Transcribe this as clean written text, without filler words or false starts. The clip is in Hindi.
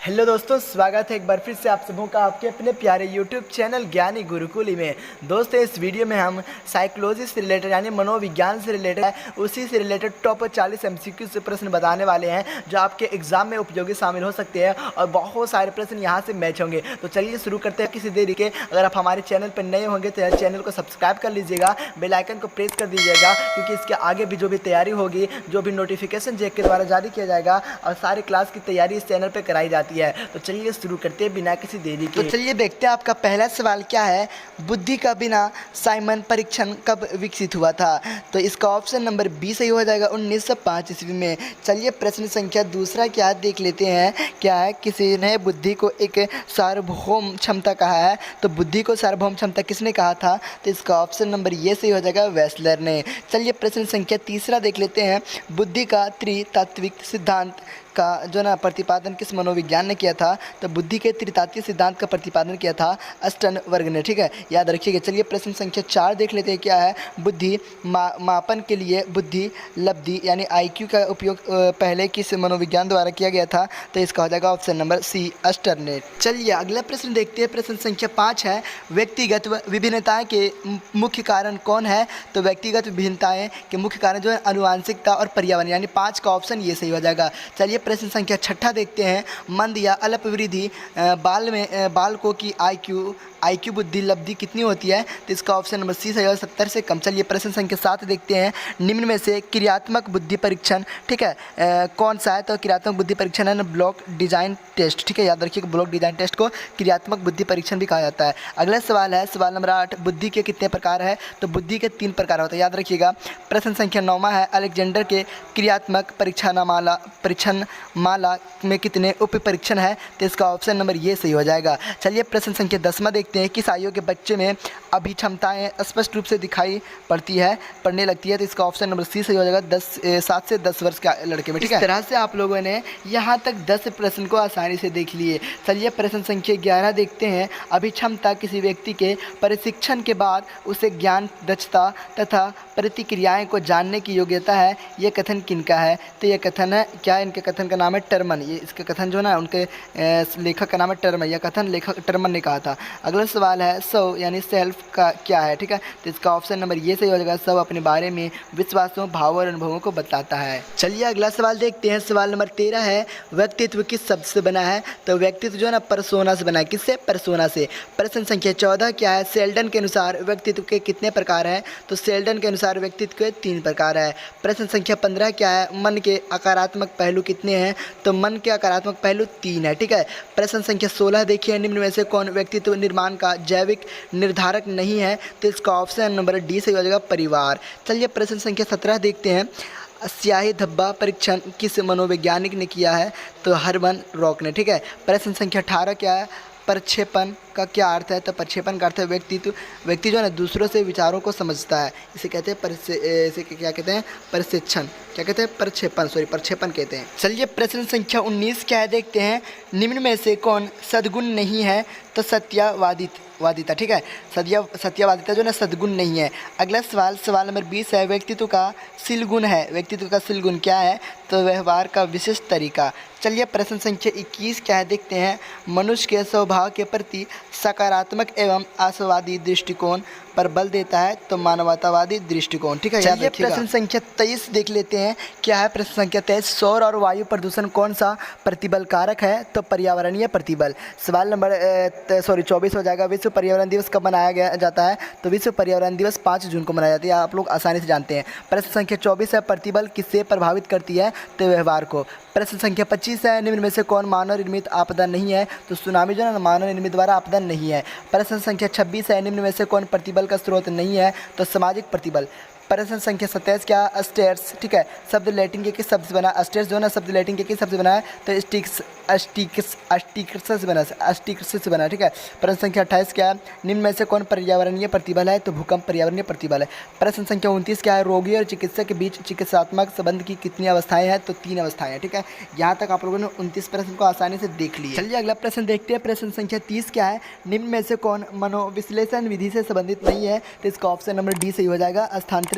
हेलो दोस्तों, स्वागत है एक बार फिर से आप सबों का आपके अपने प्यारे यूट्यूब चैनल ज्ञानी गुरुकुल में। दोस्तों, इस वीडियो में हम साइकोलॉजी से रिलेटेड यानी मनोविज्ञान से रिलेटेड है उसी से रिलेटेड टॉप 40 एमसीक्यू से प्रश्न बताने वाले हैं जो आपके एग्जाम में उपयोगी शामिल हो सकते हैं और बहुत सारे प्रश्न यहाँ से मैच होंगे। तो चलिए शुरू करते हैं किसी देरी के। अगर आप हमारे चैनल पर नए होंगे तो चैनल को सब्सक्राइब कर लीजिएगा, बेल आइकन को प्रेस कर दीजिएगा, क्योंकि इसके आगे भी जो भी तैयारी होगी, जो भी नोटिफिकेशन जेक के द्वारा जारी किया जाएगा और सारी क्लास की तैयारी इस चैनल पर कराई जाती है। तो चलिए शुरू करते हैं बिना किसी देरी के। तो चलिए देखते हैं आपका पहला सवाल क्या है। बुद्धि का बिना साइमन परीक्षण कब विकसित हुआ था? तो इसका ऑप्शन नंबर बी सही हो जाएगा 1905 ईस्वी में। चलिए प्रश्न संख्या दूसरा क्या देख लेते हैं। क्या है, किसी ने बुद्धि को एक सार्वभौम क्षमता कहा है। तो बुद्धि को सार्वभौम क्षमता किसने कहा था? तो इसका ऑप्शन नंबर ये सही हो जाएगा वेस्लर ने। चलिए प्रश्न संख्या तीसरा देख लेते हैं। बुद्धि का त्रितात्विक सिद्धांत का जो ना प्रतिपादन किस मनोविज्ञान ने किया था? तो बुद्धि के त्रितात्विक सिद्धांत का प्रतिपादन किया था अस्टनबर्ग ने। ठीक है, याद रखिएगा। चलिए प्रश्न संख्या 4 देख लेते हैं। क्या है, बुद्धि मापन के लिए बुद्धि लब्धि यानी आईक्यू का उपयोग पहले किस मनोविज्ञान द्वारा किया गया था? तो इसका हो जाएगा ऑप्शन नंबर सी अस्टर ने। चलिए अगला प्रश्न देखते हैं। प्रश्न संख्या 5 है, व्यक्तिगत विभिन्नताएं के मुख्य कारण कौन है? तो व्यक्तिगत विभिन्नताएं के मुख्य कारण जो है आनुवांशिकता और पर्यावरण, यानी 5 का ऑप्शन ये सही हो जाएगा। चलिए प्रश्न संख्या 6 देखते हैं। मंद या अल्प वृद्धि बालकों की आईक्यू बुद्धि लब्धि कितनी होती है? तो इसका ऑप्शन नंबर सी सही है 70 से कम। चलिए प्रश्न संख्या 7 देखते हैं। निम्न में से क्रियात्मक बुद्धि परीक्षण ठीक है कौन सा है? तो क्रियात्मक बुद्धि परीक्षण है ब्लॉक डिजाइन टेस्ट। ठीक है, याद रखिए ब्लॉक डिजाइन टेस्ट को क्रियात्मक बुद्धि परीक्षण भी कहा जाता है। अगला सवाल है सवाल नंबर 8, बुद्धि के कितने प्रकार है? तो बुद्धि के 3 प्रकार होते हैं, याद रखिएगा। प्रश्न संख्या 9 है, अलेक्जेंडर के क्रियात्मक परीक्षण माला में कितने उप परीक्षण है? तो इसका ऑप्शन नंबर ये सही हो जाएगा। चलिए प्रश्न संख्या 10 देखते हैं। किस आयु के बच्चे में अभिक्षमताएं स्पष्ट रूप से दिखाई पड़ने लगती है? तो इसका ऑप्शन नंबर सी सही हो जाएगा 7 से 10 वर्ष के लड़के में। ठीक है, इस तरह से आप लोगों ने यहाँ तक 10 प्रश्न को आसानी से देख लिए। चलिए प्रश्न संख्या 11 देखते हैं। अभिक्षमता किसी व्यक्ति के प्रशिक्षण के बाद उसे ज्ञान, दक्षता तथा प्रतिक्रियाएं को जानने की योग्यता है। ये कथन किनका है? तो ये कथन है क्या, इनके कथन का नाम है टर्मन। ये इसका कथन जो ना उनके लेखक का नाम है टर्मन। यह कथन लेखक टर्मन ने कहा था। अगला सवाल है सव यानी सेल्फ का क्या है? ठीक है, तो इसका ऑप्शन नंबर ये सही हो जाएगा। सव अपने बारे में विश्वासों, भावों और अनुभवों को बताता है। चलिए अगला सवाल देखते हैं। सवाल नंबर 13 है, व्यक्तित्व किस शब्द से बना है? तो व्यक्तित्व जो है ना परसोना से बना है। किससे? परसोना से। प्रश्न संख्या 14 क्या है, सेल्डन के अनुसार व्यक्तित्व के कितने प्रकार हैं? तो सेल्डन के अनुसार व्यक्तित्व के 3 प्रकार है। प्रश्न संख्या 15 क्या है, मन के आकारात्मक पहलू कितने हैं? तो मन के आकारात्मक पहलू 3 है। ठीक है, प्रश्न संख्या 16 देखिए। निम्न में से कौन व्यक्तित्व निर्माण का जैविक निर्धारक नहीं है? तो इसका ऑप्शन नंबर डी सही हो जाएगा परिवार। चलिए प्रश्न संख्या 17 देखते हैं। स्याही धब्बा परीक्षण किस मनोवैज्ञानिक ने किया है? तो हर्मन रॉक ने। ठीक है, प्रश्न संख्या 18 क्या है, प्रक्षेपण का क्या अर्थ है? तो प्रक्षेपण का अर्थ है व्यक्ति जो है ना दूसरों से विचारों को समझता है। इसे कहते हैं इसे क्या कहते हैं? प्रशिक्षण। क्या कहते हैं? प्रक्षेपण कहते हैं। चलिए प्रश्न संख्या 19 क्या है देखते हैं। निम्न में से कौन सद्गुण नहीं है? तो सत्यवादिता। ठीक है, सत्यवादिता जो ना सद्गुण नहीं है। अगला सवाल नंबर 20 है, व्यक्तित्व का शील गुण है। व्यक्तित्व का शील गुण क्या है? तो व्यवहार का विशिष्ट तरीका। चलिए प्रश्न संख्या 21 क्या है देखते हैं। मनुष्य के स्वभाव के प्रति सकारात्मक एवं आशावादी दृष्टिकोण पर बल देता है। तो मानवतावादी दृष्टिकोण। ठीक है, चलिए प्रश्न संख्या 23 देख लेते हैं। क्या है प्रश्न संख्या 23, सौर और वायु प्रदूषण कौन सा प्रतिबल कारक है? तो पर्यावरणीय प्रतिबल। सवाल नंबर 24 हो जाएगा। विश्व पर्यावरण दिवस कब मनाया जाता है? तो विश्व पर्यावरण दिवस 5 जून को मनाया जाता है। आप लोग आसानी से जानते हैं। प्रश्न संख्या 24 है, प्रतिबल किससे प्रभावित करती है? तो व्यवहार को। प्रश्न संख्या 25 है, निम्न में से कौन मानव निर्मित आपदा नहीं है? तो सुनामी जो है ना मानव निर्मित द्वारा आपदा नहीं है। प्रश्न संख्या 26 है, निम्न में से कौन प्रतिबल का स्रोत नहीं है? तो सामाजिक प्रतिबल। प्रश्न संख्या 27 क्या, अस्टेर्स। ठीक है, शब्द लैटिन के किस शब्द से बना? अस्टेर्स जो है ना शब्द लैटिन के किस शब्द से बना है? तो अस्टिकस से बना। ठीक है, प्रश्न संख्या 28 क्या है, निम्न में से कौन पर्यावरणीय प्रतिबल है? तो भूकंप पर्यावरणीय प्रतिबल है। प्रश्न संख्या 29 क्या है, रोगी और चिकित्सक के बीच चिकित्सात्मक संबंध की कितनी अवस्थाएं हैं? तो 3 अवस्थाएं हैं। ठीक है, यहाँ तक आप लोगों ने 29 प्रश्न को आसानी से देख लिया। चलिए अगला प्रश्न देखते हैं। प्रश्न संख्या 30 क्या है, निम्न में से कौन मनोविश्लेषण विधि से संबंधित नहीं है? तो इसका ऑप्शन नंबर डी सही हो जाएगा। स्थानांतरण